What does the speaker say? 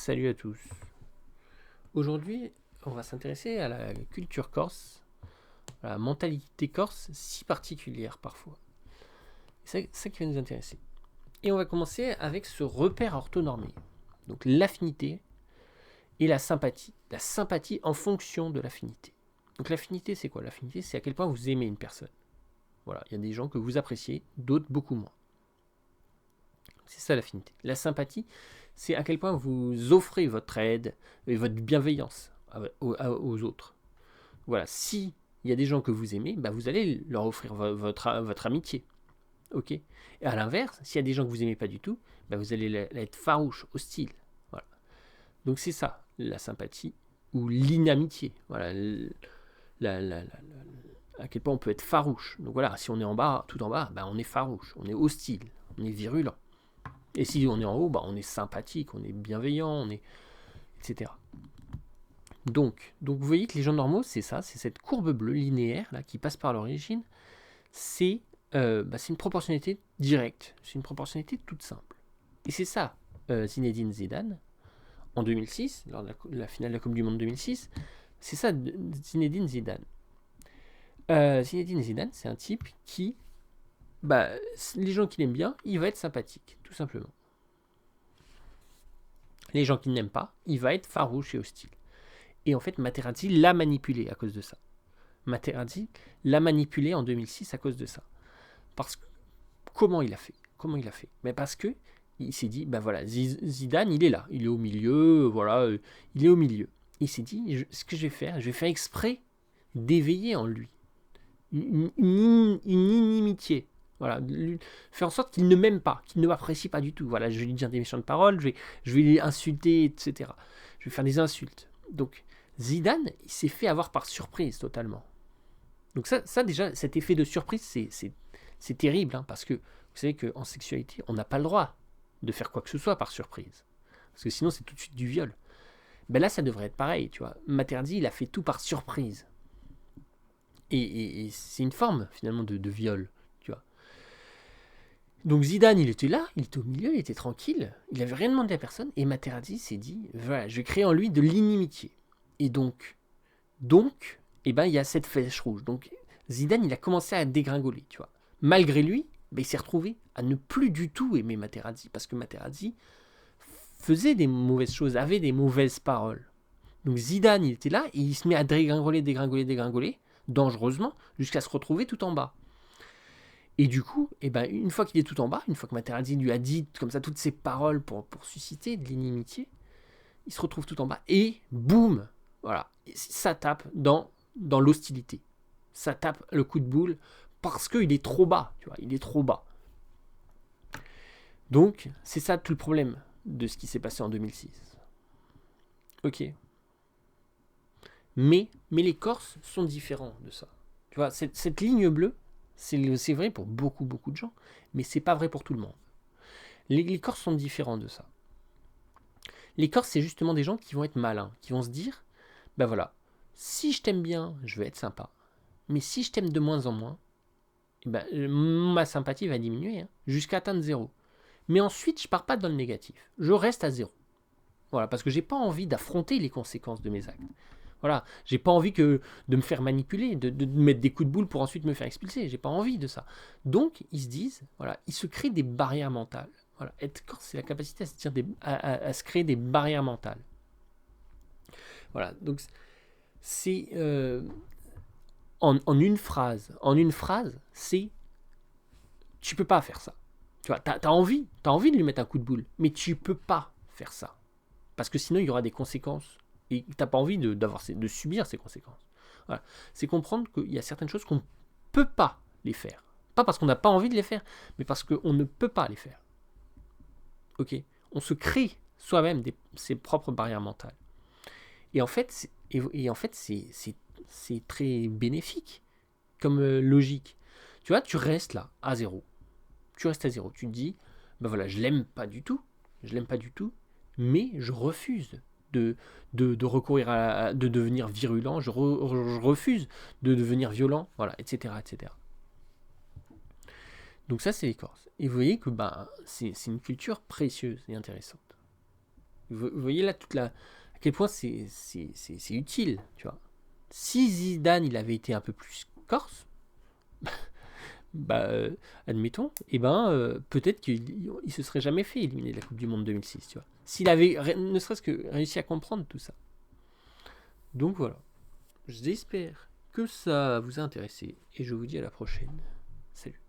Salut à tous. Aujourd'hui, on va s'intéresser à la culture corse, à la mentalité corse si particulière parfois. C'est ça qui va nous intéresser. Et on va commencer avec ce repère orthonormé. Donc l'affinité et la sympathie. La sympathie en fonction de l'affinité. Donc l'affinité, c'est quoi? L'affinité, c'est à quel point vous aimez une personne. Voilà, il y a des gens que vous appréciez, d'autres beaucoup moins. C'est ça l'affinité. La sympathie, c'est à quel point vous offrez votre aide et votre bienveillance aux autres. Voilà, si il y a des gens que vous aimez, bah vous allez leur offrir votre amitié. Ok. Et à l'inverse, s'il y a des gens que vous aimez pas du tout, bah vous allez être farouche, hostile. Voilà. Donc c'est ça, la sympathie ou l'inamitié. Voilà, à quel point on peut être farouche. Donc voilà, si on est en bas, tout en bas, bah on est farouche, on est hostile, on est virulent. Et si on est en haut, bah on est sympathique, on est bienveillant, on est etc. Donc vous voyez que les gens normaux, c'est ça, c'est cette courbe bleue linéaire là qui passe par l'origine. C'est une proportionnalité directe, c'est une proportionnalité toute simple. Et c'est ça, Zinedine Zidane, en 2006, lors de la finale de la Coupe du Monde 2006, c'est ça, Zinedine Zidane. Zinedine Zidane, c'est un type qui, les gens qui l'aiment bien, il va être sympathique, tout simplement. Les gens qui n'aiment pas, il va être farouche et hostile. Et en fait, Materazzi l'a manipulé à cause de ça. Materazzi l'a manipulé en 2006 à cause de ça. Parce que, comment il a fait? Mais parce que il s'est dit, Zidane, il est là, il est au milieu, voilà, il est au milieu. Il s'est dit, ce que je vais faire exprès d'éveiller en lui une inimitié. Voilà, faire en sorte qu'il ne m'aime pas, qu'il ne m'apprécie pas du tout. Voilà, je vais lui dire des méchantes paroles, je vais l'insulter, etc. Je vais faire des insultes. Donc, Zidane, il s'est fait avoir par surprise totalement. Donc ça déjà, cet effet de surprise, c'est terrible, hein, parce que vous savez qu'en sexualité, on n'a pas le droit de faire quoi que ce soit par surprise. Parce que sinon, c'est tout de suite du viol. Ben là, ça devrait être pareil, tu vois. Materazzi, il a fait tout par surprise. Et c'est une forme, finalement, de viol, tu vois. Donc Zidane, il était là, il était au milieu, il était tranquille, il n'avait rien demandé à personne, et Materazzi s'est dit, voilà, je vais créer en lui de l'inimitié. Et donc, il y a cette flèche rouge. Donc Zidane, il a commencé à dégringoler, tu vois. Malgré lui, il s'est retrouvé à ne plus du tout aimer Materazzi, parce que Materazzi faisait des mauvaises choses, avait des mauvaises paroles. Donc Zidane, il était là, et il se met à dégringoler, dangereusement, jusqu'à se retrouver tout en bas. Et du coup, une fois qu'il est tout en bas, une fois que Materazzi lui a dit comme ça toutes ces paroles pour susciter de l'inimitié, il se retrouve tout en bas, et boum, voilà, ça tape dans l'hostilité. Ça tape le coup de boule parce qu'il est trop bas, tu vois, il est trop bas. Donc, c'est ça tout le problème de ce qui s'est passé en 2006. Ok. Mais les Corses sont différents de ça. Tu vois, cette ligne bleue, c'est vrai pour beaucoup de gens, mais c'est pas vrai pour tout le monde. Les Corses sont différents de ça. Les Corses, c'est justement des gens qui vont être malins, qui vont se dire, voilà, si je t'aime bien, je vais être sympa. Mais si je t'aime de moins en moins, ma sympathie va diminuer, hein, jusqu'à atteindre 0. Mais ensuite, je pars pas dans le négatif. Je reste à 0. Voilà, parce que j'ai pas envie d'affronter les conséquences de mes actes. Voilà, j'ai pas envie de me faire manipuler, de mettre des coups de boule pour ensuite me faire expulser. J'ai pas envie de ça. Donc, ils se disent, voilà, ils se créent des barrières mentales. Voilà, être corse, c'est la capacité à se créer des barrières mentales. Voilà, donc c'est en une phrase, c'est tu peux pas faire ça. Tu vois, t'as envie de lui mettre un coup de boule, mais tu peux pas faire ça parce que sinon il y aura des conséquences et t'as pas envie de subir ces conséquences. Voilà. C'est comprendre qu'il y a certaines choses qu'on ne peut pas les faire, pas parce qu'on n'a pas envie de les faire, mais parce qu'on ne peut pas les faire. Ok, on se crée soi-même ses propres barrières mentales. Et en fait, c'est très bénéfique comme logique. Tu vois, tu restes là, à 0. Tu restes à 0. Tu te dis, je l'aime pas du tout, mais je refuse de recourir de devenir virulent, je refuse de devenir violent, voilà, etc., etc. Donc ça, c'est les Corses. Et vous voyez que c'est une culture précieuse et intéressante. Vous voyez là à quel point c'est utile, tu vois. Si Zidane il avait été un peu plus corse, bah admettons, et peut-être qu'il se serait jamais fait éliminer de la Coupe du Monde 2006, tu vois. S'il avait ne serait-ce que réussi à comprendre tout ça. Donc voilà. J'espère que ça vous a intéressé et je vous dis à la prochaine. Salut.